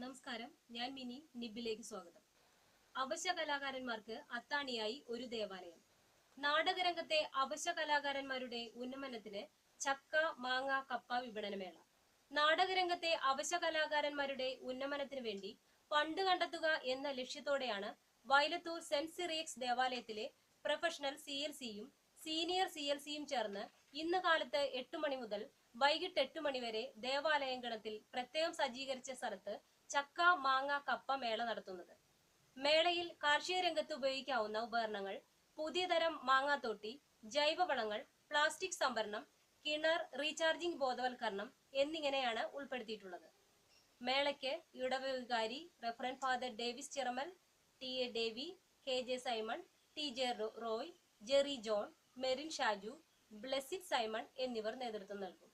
നമസ്കാരം, ഞാൻ മിനി. നിബിലേക്ക് സ്വാഗതം. അവശ്യ കലാകാരന്മാർക്ക് അത്താണിയായി ഒരു ദേവാലയം. നാടകരംഗത്തെ അവശ്യ കലാകാരന്മാരുടെ ഉന്നമനത്തിന് ചക്ക, മാങ്ങ, കപ്പ വിപണനമേള. നാടകരംഗത്തെ അവശ്യ കലാകാരന്മാരുടെ ഉന്നമനത്തിനു വേണ്ടി ഫണ്ട് കണ്ടെത്തുക എന്ന ലക്ഷ്യത്തോടെയാണ് വയലത്തൂർ സെന്റ് സിറിയക്സ് ദേവാലയത്തിലെ പ്രൊഫഷണൽ CLCയും സീനിയർ CLCയും ചേർന്ന് ഇന്ന് കാലത്ത് 8 മണി മുതൽ വൈകിട്ട് 8 മണി വരെ ദേവാലയങ്കണത്തിൽ പ്രത്യേകം സജ്ജീകരിച്ച സ്ഥലത്ത് ചക്ക, മാങ്ങ, കപ്പ മേള നടത്തുന്നത്. മേളയിൽ കാർഷിക രംഗത്ത് ഉപയോഗിക്കാവുന്ന ഉപകരണങ്ങൾ, പുതിയ തരം മാങ്ങാത്തോട്ടി, ജൈവവളങ്ങൾ, പ്ലാസ്റ്റിക് സംഭരണം, കിണർ റീചാർജിംഗ് ബോധവൽക്കരണം എന്നിങ്ങനെയാണ് ഉൾപ്പെടുത്തിയിട്ടുള്ളത്. മേളയ്ക്ക് ഇടവ വികാരി റെഫറന്റ് father Davis Chiramal, TA Davy, KJ Simon, TJ Roy, Jerry John, Merin Shaju, Blessit Simon എന്നിവർ നേതൃത്വം നൽകും.